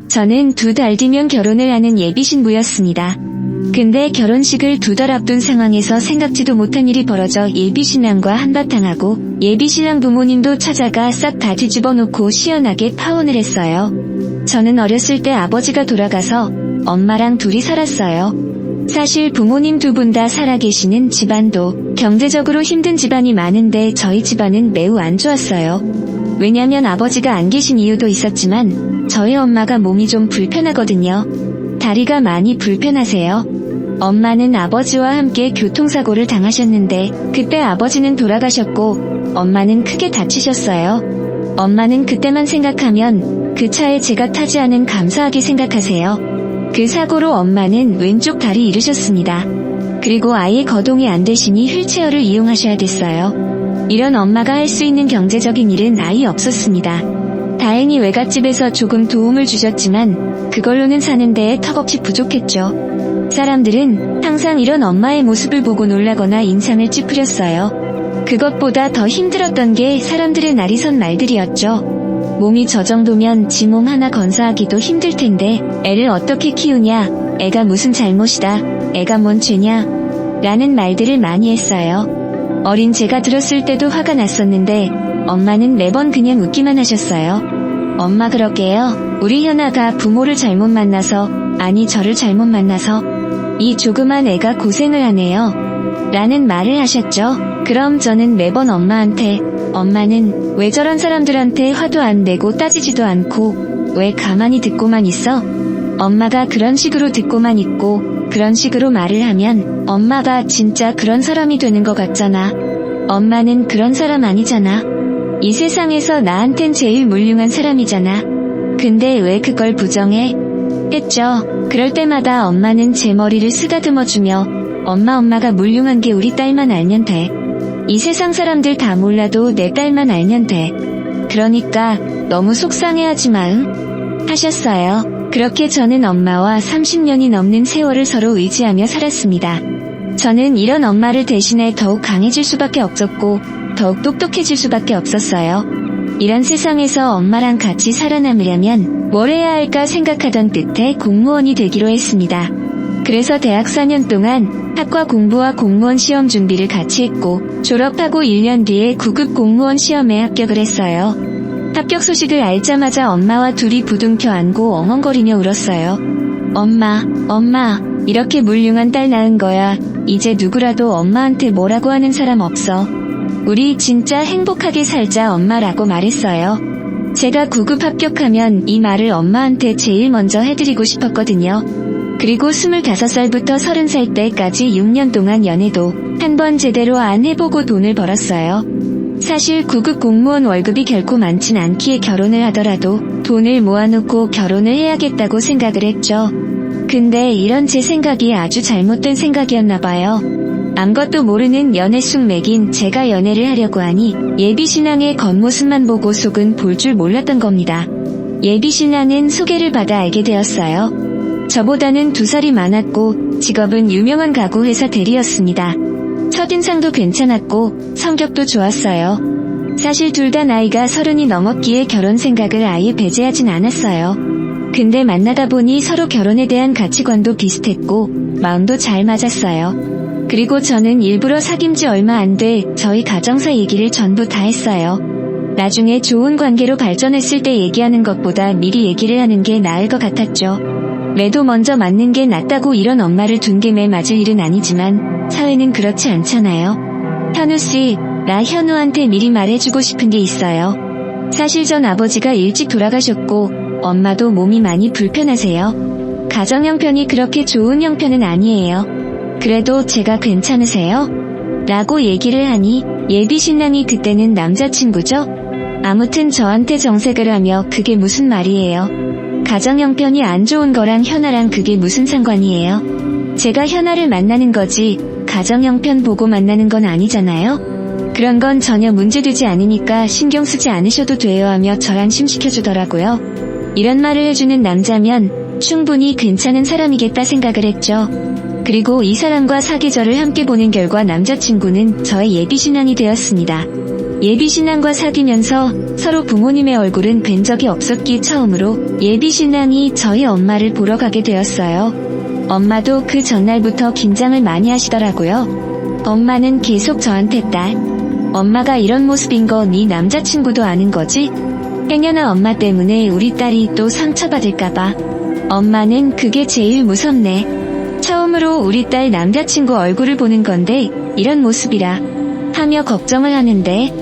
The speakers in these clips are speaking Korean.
저는 2달 뒤면 결혼을 하는 예비신부였습니다. 근데 결혼식을 2달 앞둔 상황에서 생각지도 못한 일이 벌어져 예비신랑과 한바탕하고 예비신랑 부모님도 찾아가 싹 다 뒤집어 놓고 시원하게 파혼을 했어요. 저는 어렸을 때 아버지가 돌아가서 엄마랑 둘이 살았어요. 사실 부모님 2분 다 살아계시는 집안도 경제적으로 힘든 집안이 많은데 저희 집안은 매우 안 좋았어요. 왜냐면 아버지가 안 계신 이유도 있었지만 저희 엄마가 몸이 좀 불편하거든요. 다리가 많이 불편하세요. 엄마는 아버지와 함께 교통사고를 당하셨는데 그때 아버지는 돌아가셨고 엄마는 크게 다치셨어요. 엄마는 그때만 생각하면 그 차에 제가 타지 않은 감사하게 생각하세요. 그 사고로 엄마는 왼쪽 다리 잃으셨습니다. 그리고 아예 거동이 안 되시니 휠체어를 이용하셔야 됐어요. 이런 엄마가 할 수 있는 경제적인 일은 아예 없었습니다. 다행히 외갓집에서 조금 도움을 주셨지만 그걸로는 사는 데에 턱없이 부족했죠. 사람들은 항상 이런 엄마의 모습을 보고 놀라거나 인상을 찌푸렸어요. 그것보다 더 힘들었던 게 사람들의 날이 선 말들이었죠. 몸이 저 정도면 지 몸 하나 건사하기도 힘들 텐데 애를 어떻게 키우냐, 애가 무슨 잘못이다, 애가 뭔 죄냐 라는 말들을 많이 했어요. 어린 제가 들었을 때도 화가 났었는데 엄마는 매번 그냥 웃기만 하셨어요. 엄마 그러게요. 우리 현아가 부모를 잘못 만나서, 아니 저를 잘못 만나서 이 조그만 애가 고생을 하네요 라는 말을 하셨죠. 그럼 저는 매번 엄마한테 엄마는 왜 저런 사람들한테 화도 안 내고 따지지도 않고 왜 가만히 듣고만 있어? 엄마가 그런 식으로 듣고만 있고 그런 식으로 말을 하면 엄마가 진짜 그런 사람이 되는 것 같잖아. 엄마는 그런 사람 아니잖아. 이 세상에서 나한텐 제일 훌륭한 사람이잖아. 근데 왜 그걸 부정해? 했죠. 그럴 때마다 엄마는 제 머리를 쓰다듬어주며 엄마가 훌륭한 게 우리 딸만 알면 돼. 이 세상 사람들 다 몰라도 내 딸만 알면 돼. 그러니까 너무 속상해하지 마, 응? 하셨어요. 그렇게 저는 엄마와 30년이 넘는 세월을 서로 의지하며 살았습니다. 저는 이런 엄마를 대신해 더욱 강해질 수밖에 없었고 더욱 똑똑해질 수밖에 없었어요. 이런 세상에서 엄마랑 같이 살아남으려면 뭘 해야 할까 생각하던 끝에 공무원이 되기로 했습니다. 그래서 대학 4년 동안 학과 공부와 공무원 시험 준비를 같이 했고 졸업하고 1년 뒤에 9급 공무원 시험에 합격을 했어요. 합격 소식을 알자마자 엄마와 둘이 부둥켜 안고 엉엉거리며 울었어요. 엄마, 이렇게 훌륭한 딸 낳은 거야. 이제 누구라도 엄마한테 뭐라고 하는 사람 없어. 우리 진짜 행복하게 살자 엄마라고 말했어요. 제가 9급 합격하면 이 말을 엄마한테 제일 먼저 해드리고 싶었거든요. 그리고 25살부터 30살 때까지 6년 동안 연애도 한 번 제대로 안 해보고 돈을 벌었어요. 사실 9급 공무원 월급이 결코 많진 않기에 결혼을 하더라도 돈을 모아놓고 결혼을 해야겠다고 생각을 했죠. 근데 이런 제 생각이 아주 잘못된 생각이었나봐요. 아무것도 모르는 연애 쑥 맥인 제가 연애를 하려고 하니 예비신랑의 겉모습만 보고 속은 볼 줄 몰랐던 겁니다. 예비신랑은 소개를 받아 알게 되었어요. 저보다는 2살이 많았고 직업은 유명한 가구 회사 대리였습니다. 첫인상도 괜찮았고 성격도 좋았어요. 사실 둘 다 나이가 30이 넘었기에 결혼 생각을 아예 배제하진 않았어요. 근데 만나다 보니 서로 결혼에 대한 가치관도 비슷했고 마음도 잘 맞았어요. 그리고 저는 일부러 사귄 지 얼마 안 돼 저희 가정사 얘기를 전부 다 했어요. 나중에 좋은 관계로 발전했을 때 얘기하는 것보다 미리 얘기를 하는 게 나을 것 같았죠. 매도 먼저 맞는 게 낫다고 이런 엄마를 둔 게 매 맞을 일은 아니지만 사회는 그렇지 않잖아요. 현우씨, 나 현우한테 미리 말해주고 싶은 게 있어요. 사실 전 아버지가 일찍 돌아가셨고 엄마도 몸이 많이 불편하세요. 가정 형편이 그렇게 좋은 형편은 아니에요. 그래도 제가 괜찮으세요? 라고 얘기를 하니 예비신랑이 그때는 남자친구죠? 아무튼 저한테 정색을 하며 그게 무슨 말이에요. 가정 형편이 안 좋은 거랑 현아랑 그게 무슨 상관이에요? 제가 현아를 만나는 거지 가정 형편 보고 만나는 건 아니잖아요? 그런 건 전혀 문제되지 않으니까 신경 쓰지 않으셔도 돼요 하며 절 안심시켜주더라고요. 이런 말을 해주는 남자면 충분히 괜찮은 사람이겠다 생각을 했죠. 그리고 이 사람과 사계절을 함께 보낸 결과 남자친구는 저의 예비신랑이 되었습니다. 예비신랑과 사귀면서 서로 부모님의 얼굴은 뵌 적이 없었기에 처음으로 예비신랑이 저희 엄마를 보러 가게 되었어요. 엄마도 그 전날부터 긴장을 많이 하시더라고요. 엄마는 계속 저한테 딸, 엄마가 이런 모습인 거 네 남자친구도 아는 거지? 행여나 엄마 때문에 우리 딸이 또 상처받을까봐. 엄마는 그게 제일 무섭네. 처음으로 우리 딸 남자친구 얼굴을 보는 건데 이런 모습이라 하며 걱정을 하는데,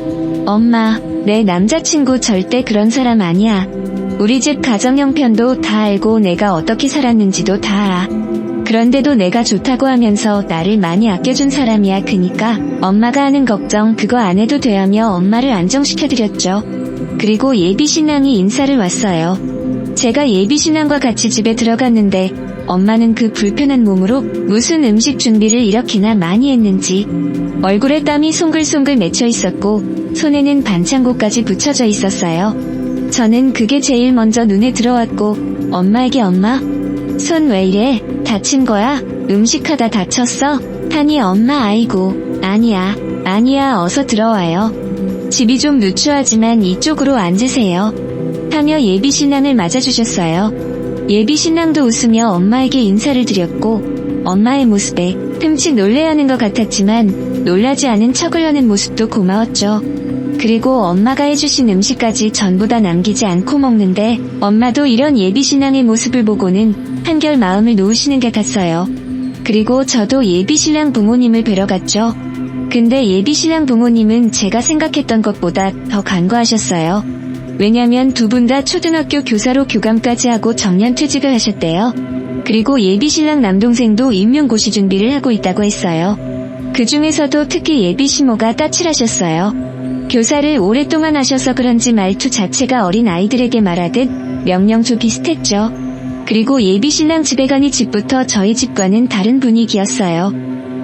엄마, 내 남자친구 절대 그런 사람 아니야. 우리 집 가정 형편도 다 알고 내가 어떻게 살았는지도 다 알아. 그런데도 내가 좋다고 하면서 나를 많이 아껴준 사람이야. 그니까 엄마가 하는 걱정 그거 안 해도 돼 하며 엄마를 안정시켜드렸죠. 그리고 예비신랑이 인사를 왔어요. 제가 예비신랑과 같이 집에 들어갔는데 엄마는 그 불편한 몸으로 무슨 음식 준비를 이렇게나 많이 했는지 얼굴에 땀이 송글송글 맺혀 있었고 손에는 반창고까지 붙여져 있었어요. 저는 그게 제일 먼저 눈에 들어왔고 엄마에게 엄마, 손 왜 이래? 다친 거야? 음식하다 다쳤어? 하니 엄마 아이고 아니야 어서 들어와요. 집이 좀 누추하지만 이쪽으로 앉으세요. 하며 예비신랑을 맞아주셨어요. 예비신랑도 웃으며 엄마에게 인사를 드렸고 엄마의 모습에 흠칫 놀래하는 것 같았지만 놀라지 않은 척을 하는 모습도 고마웠죠. 그리고 엄마가 해주신 음식까지 전부 다 남기지 않고 먹는데 엄마도 이런 예비신랑의 모습을 보고는 한결 마음을 놓으시는 것 같았어요. 그리고 저도 예비신랑 부모님을 뵈러 갔죠. 근데 예비신랑 부모님은 제가 생각했던 것보다 더 간과하셨어요. 왜냐면 두 분 다 초등학교 교사로 교감까지 하고 정년퇴직을 하셨대요. 그리고 예비신랑 남동생도 임용고시 준비를 하고 있다고 했어요. 그 중에서도 특히 예비시모가 까칠하셨어요. 교사를 오랫동안 하셔서 그런지 말투 자체가 어린 아이들에게 말하듯 명령조 비슷했죠. 그리고 예비신랑 집에 가니 집부터 저희 집과는 다른 분위기였어요.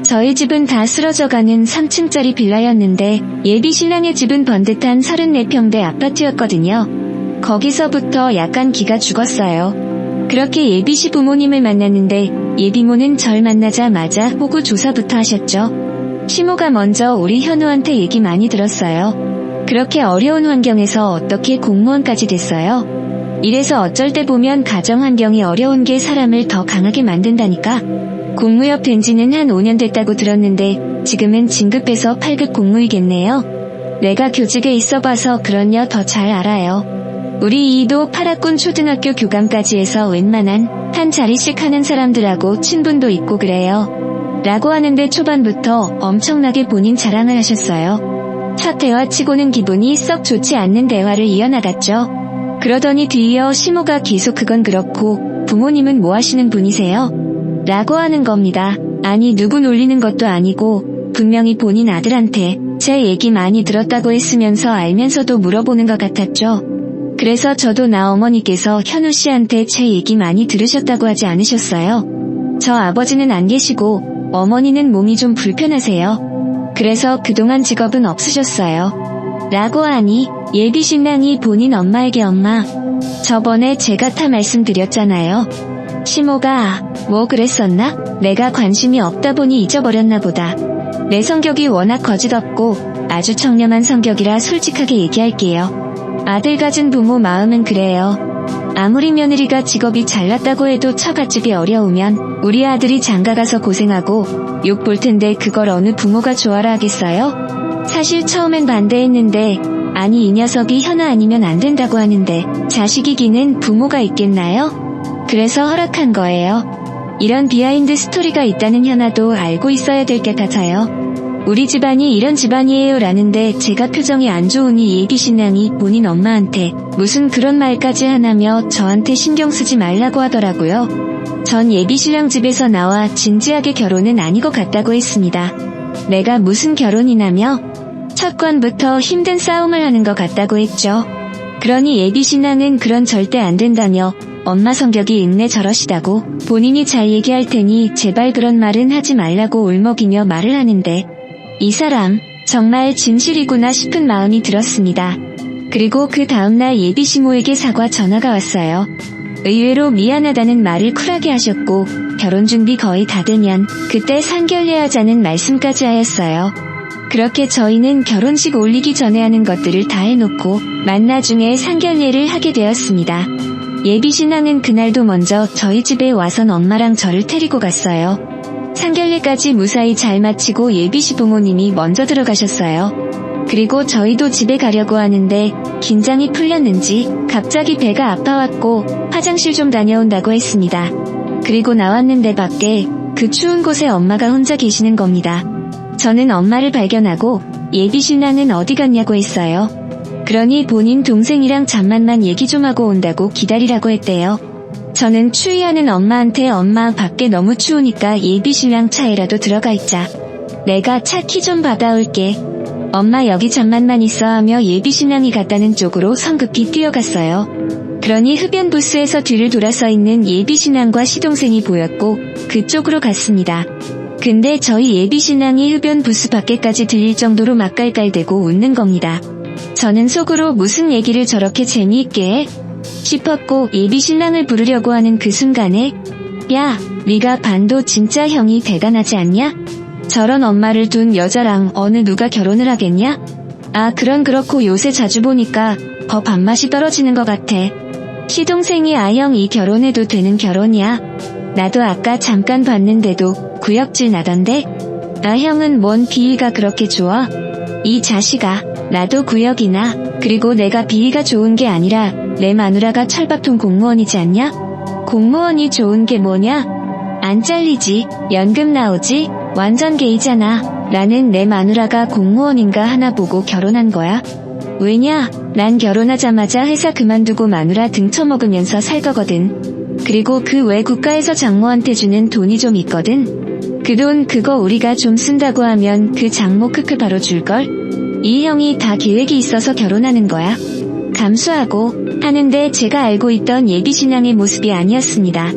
저희 집은 다 쓰러져가는 3층짜리 빌라였는데 예비신랑의 집은 번듯한 34평대 아파트였거든요. 거기서부터 약간 기가 죽었어요. 그렇게 예비시 부모님을 만났는데 예비모는 절 만나자마자 호구 조사부터 하셨죠. 시모가 먼저 우리 현우한테 얘기 많이 들었어요. 그렇게 어려운 환경에서 어떻게 공무원까지 됐어요? 이래서 어쩔 때 보면 가정 환경이 어려운 게 사람을 더 강하게 만든다니까. 공무역 된 지는 한 5년 됐다고 들었는데 지금은 진급해서 8급 공무이겠네요. 내가 교직에 있어봐서 그런요 더 잘 알아요. 우리 이도 파라군 초등학교 교감까지 해서 웬만한 한 자리씩 하는 사람들하고 친분도 있고 그래요. 라고 하는데 초반부터 엄청나게 본인 자랑을 하셨어요. 첫 대화 치고는 기분이 썩 좋지 않는 대화를 이어나갔죠. 그러더니 뒤이어 시모가 계속 그건 그렇고 부모님은 뭐 하시는 분이세요? 라고 하는 겁니다. 아니 누구 놀리는 것도 아니고 분명히 본인 아들한테 제 얘기 많이 들었다고 했으면서 알면서도 물어보는 것 같았죠. 그래서 저도 나 어머니께서 현우 씨한테 제 얘기 많이 들으셨다고 하지 않으셨어요? 저 아버지는 안 계시고 어머니는 몸이 좀 불편하세요. 그래서 그동안 직업은 없으셨어요. 라고 하니 예비신랑이 본인 엄마에게 엄마, 저번에 제가 다 말씀드렸잖아요. 시모가 뭐 그랬었나? 내가 관심이 없다 보니 잊어버렸나 보다. 내 성격이 워낙 거짓없고 아주 청렴한 성격이라 솔직하게 얘기할게요. 아들 가진 부모 마음은 그래요. 아무리 며느리가 직업이 잘났다고 해도 처갓집이 어려우면 우리 아들이 장가가서 고생하고 욕 볼 텐데 그걸 어느 부모가 좋아라 하겠어요? 사실 처음엔 반대했는데 아니 이 녀석이 현아 아니면 안 된다고 하는데 자식 이기는 부모가 있겠나요? 그래서 허락한 거예요. 이런 비하인드 스토리가 있다는 현아도 알고 있어야 될 것 같아요. 우리 집안이 이런 집안이에요 라는데 제가 표정이 안 좋으니 예비신랑이 본인 엄마한테 무슨 그런 말까지 하나며 저한테 신경 쓰지 말라고 하더라고요. 전 예비신랑 집에서 나와 진지하게 결혼은 아닌 것 같다고 했습니다. 내가 무슨 결혼이냐며? 첫 관부터 힘든 싸움을 하는 것 같다고 했죠. 그러니 예비신랑은 그런 절대 안 된다며 엄마 성격이 있네 저러시다고 본인이 잘 얘기할 테니 제발 그런 말은 하지 말라고 울먹이며 말을 하는데 이 사람 정말 진실이구나 싶은 마음이 들었습니다. 그리고 그 다음날 예비시모에게 사과 전화가 왔어요. 의외로 미안하다는 말을 쿨하게 하셨고 결혼 준비 거의 다 되면 그때 상견례하자는 말씀까지 하였어요. 그렇게 저희는 결혼식 올리기 전에 하는 것들을 다 해놓고 만나중에 상견례를 하게 되었습니다. 예비신랑은 그날도 먼저 저희 집에 와선 엄마랑 저를 데리고 갔어요. 상견례까지 무사히 잘 마치고 예비시 부모님이 먼저 들어가셨어요. 그리고 저희도 집에 가려고 하는데 긴장이 풀렸는지 갑자기 배가 아파왔고 화장실 좀 다녀온다고 했습니다. 그리고 나왔는데 밖에 그 추운 곳에 엄마가 혼자 계시는 겁니다. 저는 엄마를 발견하고 예비신랑은 어디 갔냐고 했어요. 그러니 본인 동생이랑 잠만만 얘기 좀 하고 온다고 기다리라고 했대요. 저는 추위하는 엄마한테 엄마 밖에 너무 추우니까 예비신랑 차에라도 들어가 있자. 내가 차 키 좀 받아올게. 엄마 여기 잠만만 있어 하며 예비신랑이 갔다는 쪽으로 성급히 뛰어갔어요. 그러니 흡연 부스에서 뒤를 돌아서 있는 예비신랑과 시동생이 보였고 그쪽으로 갔습니다. 근데 저희 예비신랑이 흡연 부스 밖에까지 들릴 정도로 막 깔깔대고 웃는 겁니다. 저는 속으로 무슨 얘기를 저렇게 재미있게 해? 싶었고 예비신랑을 부르려고 하는 그 순간에 야, 네가 반도 진짜 형이 대단하지 않냐? 저런 엄마를 둔 여자랑 어느 누가 결혼을 하겠냐? 아 그렇고 요새 자주 보니까 더 밥맛이 떨어지는 것 같아. 시동생이 아 형 이 결혼해도 되는 결혼이야? 나도 아까 잠깐 봤는데도 구역질 나던데? 아 형은 뭔 비위가 그렇게 좋아? 이 자식아 나도 구역이나. 그리고 내가 비위가 좋은 게 아니라 내 마누라가 철밥통 공무원이지 않냐? 공무원이 좋은 게 뭐냐? 안 잘리지, 연금 나오지, 완전 게이잖아. 나는 내 마누라가 공무원인가 하나 보고 결혼한 거야. 왜냐? 난 결혼하자마자 회사 그만두고 마누라 등쳐먹으면서 살 거거든. 그리고 그 외 국가에서 장모한테 주는 돈이 좀 있거든. 그 돈 그거 우리가 좀 쓴다고 하면 그 장모 크크 바로 줄걸? 이 형이 다 계획이 있어서 결혼하는 거야. 감수하고 하는데 제가 알고 있던 예비신랑의 모습이 아니었습니다.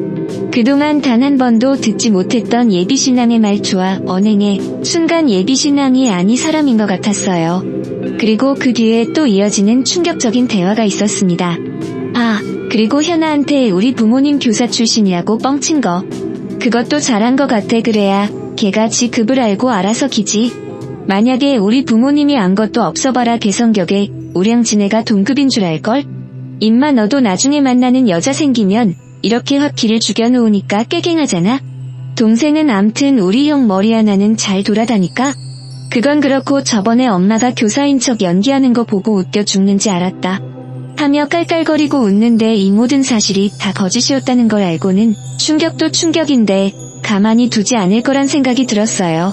그동안 단 한 번도 듣지 못했던 예비신랑의 말투와 언행에 순간 예비신랑이 아니 사람인 것 같았어요. 그리고 그 뒤에 또 이어지는 충격적인 대화가 있었습니다. 아, 그리고 현아한테 우리 부모님 교사 출신이라고 뻥친 거. 그것도 잘한 것 같아. 그래야 걔가 지 급을 알고 알아서 기지. 만약에 우리 부모님이 안 것도 없어봐라 개성격에 우량 지네가 동급인 줄 알걸? 임마 너도 나중에 만나는 여자 생기면 이렇게 확 기를 죽여놓으니까 깨갱하잖아. 동생은 암튼 우리 형 머리 하나는 잘 돌아다니까? 그건 그렇고 저번에 엄마가 교사인 척 연기하는 거 보고 웃겨 죽는지 알았다. 하며 깔깔거리고 웃는데 이 모든 사실이 다 거짓이었다는 걸 알고는 충격도 충격인데 가만히 두지 않을 거란 생각이 들었어요.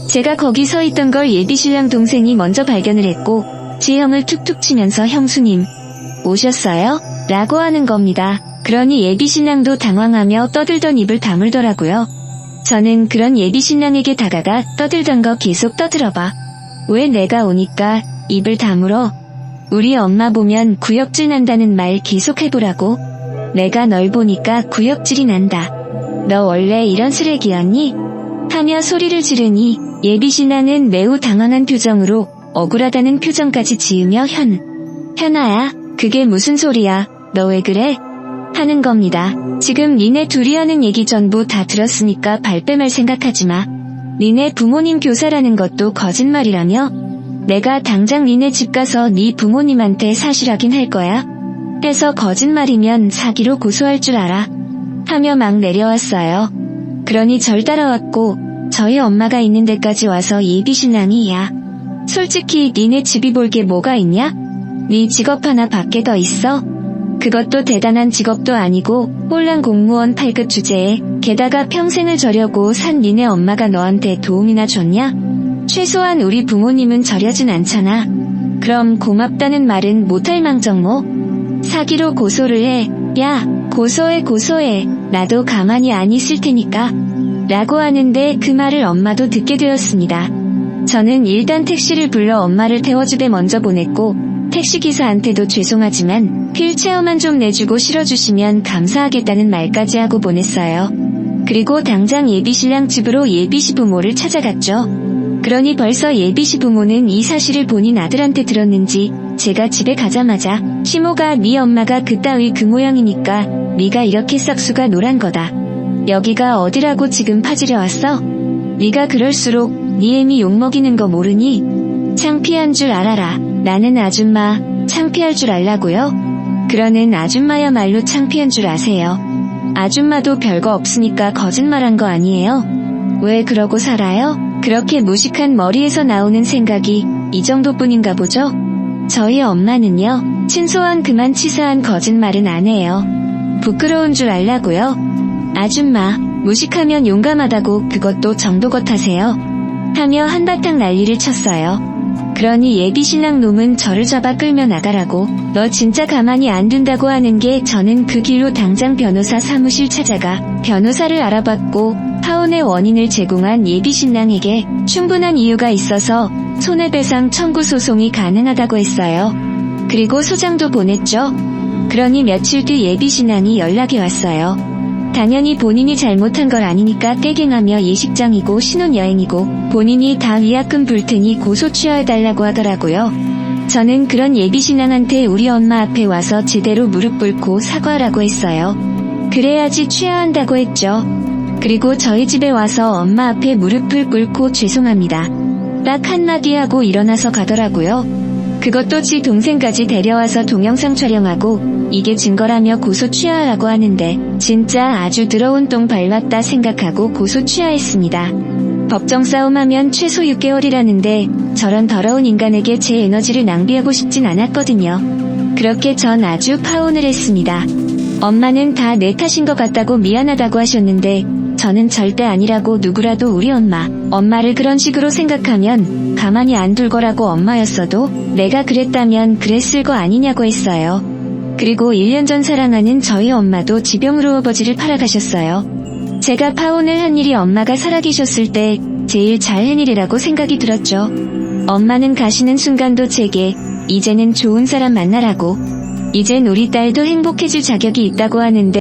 제가 거기 서 있던 걸 예비신랑 동생이 먼저 발견을 했고 제 형을 툭툭 치면서 형수님 오셨어요? 라고 하는 겁니다. 그러니 예비신랑도 당황하며 떠들던 입을 다물더라고요. 저는 그런 예비신랑에게 다가가 떠들던 거 계속 떠들어봐. 왜 내가 오니까 입을 다물어? 우리 엄마 보면 구역질 난다는 말 계속 해보라고. 내가 널 보니까 구역질이 난다. 너 원래 이런 쓰레기였니? 하며 소리를 지르니 예비신랑은 매우 당황한 표정으로 억울하다는 표정까지 지으며 현아야, 그게 무슨 소리야? 너 왜 그래? 하는 겁니다. 지금 니네 둘이 하는 얘기 전부 다 들었으니까 발뺌할 생각하지 마. 니네 부모님 교사라는 것도 거짓말이라며? 내가 당장 니네 집 가서 니 부모님한테 사실 확인할 거야. 해서 거짓말이면 사기로 고소할 줄 알아. 하며 막 내려왔어요. 그러니 절 따라왔고 저희 엄마가 있는 데까지 와서 예비신랑이 야, 솔직히 니네 집이 볼 게 뭐가 있냐? 니 직업 하나 밖에 더 있어? 그것도 대단한 직업도 아니고 홀랑 공무원 8급 주제에 게다가 평생을 저려고 산 니네 엄마가 너한테 도움이나 줬냐? 최소한 우리 부모님은 저려진 않잖아. 그럼 고맙다는 말은 못할 망정 뭐? 사기로 고소를 해. 야, 고소해. 나도 가만히 안 있을 테니까. 라고 하는데 그 말을 엄마도 듣게 되었습니다. 저는 일단 택시를 불러 엄마를 태워주되 먼저 보냈고 택시기사한테도 죄송하지만 휠체어만 좀 내주고 실어주시면 감사하겠다는 말까지 하고 보냈어요. 그리고 당장 예비신랑 집으로 예비시 부모를 찾아갔죠. 그러니 벌써 예비시 부모는 이 사실을 본인 아들한테 들었는지 제가 집에 가자마자 시모가 네 엄마가 그따위 그 모양이니까 네가 이렇게 싹수가 노란 거다. 여기가 어디라고 지금 파지려 왔어? 네가 그럴수록 니 애미 욕먹이는 거 모르니? 창피한 줄 알아라. 나는 아줌마, 창피할 줄 알라고요? 그러는 아줌마야말로 창피한 줄 아세요. 아줌마도 별거 없으니까 거짓말한 거 아니에요? 왜 그러고 살아요? 그렇게 무식한 머리에서 나오는 생각이 이 정도뿐인가 보죠? 저희 엄마는요, 친소한 그만 치사한 거짓말은 안 해요. 부끄러운 줄 알라고요? 아줌마, 무식하면 용감하다고 그것도 정도껏 하세요. 하며 한바탕 난리를 쳤어요. 그러니 예비신랑 놈은 저를 잡아 끌며 나가라고, 너 진짜 가만히 안 둔다고 하는 게 저는 그 길로 당장 변호사 사무실 찾아가 변호사를 알아봤고 파혼의 원인을 제공한 예비신랑에게 충분한 이유가 있어서 손해배상 청구 소송이 가능하다고 했어요. 그리고 소장도 보냈죠. 그러니 며칠 뒤 예비신랑이 연락이 왔어요. 당연히 본인이 잘못한 걸 아니니까 깨갱하며 예식장이고 신혼여행이고 본인이 다 위약금 불 테니 고소 취하해달라고 하더라고요. 저는 그런 예비신랑한테 우리 엄마 앞에 와서 제대로 무릎 꿇고 사과하라고 했어요. 그래야지 취하한다고 했죠. 그리고 저희 집에 와서 엄마 앞에 무릎을 꿇고 죄송합니다. 딱 한마디 하고 일어나서 가더라고요. 그것도 지 동생까지 데려와서 동영상 촬영하고 이게 증거라며 고소 취하하라고 하는데 진짜 아주 더러운 똥 밟았다 생각하고 고소 취하했습니다. 법정 싸움하면 최소 6개월이라는데 저런 더러운 인간에게 제 에너지를 낭비하고 싶진 않았거든요. 그렇게 전 아주 파혼을 했습니다. 엄마는 다 내 탓인 것 같다고 미안하다고 하셨는데 저는 절대 아니라고 누구라도 우리 엄마를 그런 식으로 생각하면 가만히 안 둘 거라고 엄마였어도 내가 그랬다면 그랬을 거 아니냐고 했어요. 그리고 1년 전 사랑하는 저희 엄마도 지병으로 아버지를 팔아가셨어요. 제가 파혼을 한 일이 엄마가 살아계셨을 때 제일 잘한 일이라고 생각이 들었죠. 엄마는 가시는 순간도 제게 이제는 좋은 사람 만나라고, 이젠 우리 딸도 행복해질 자격이 있다고 하는데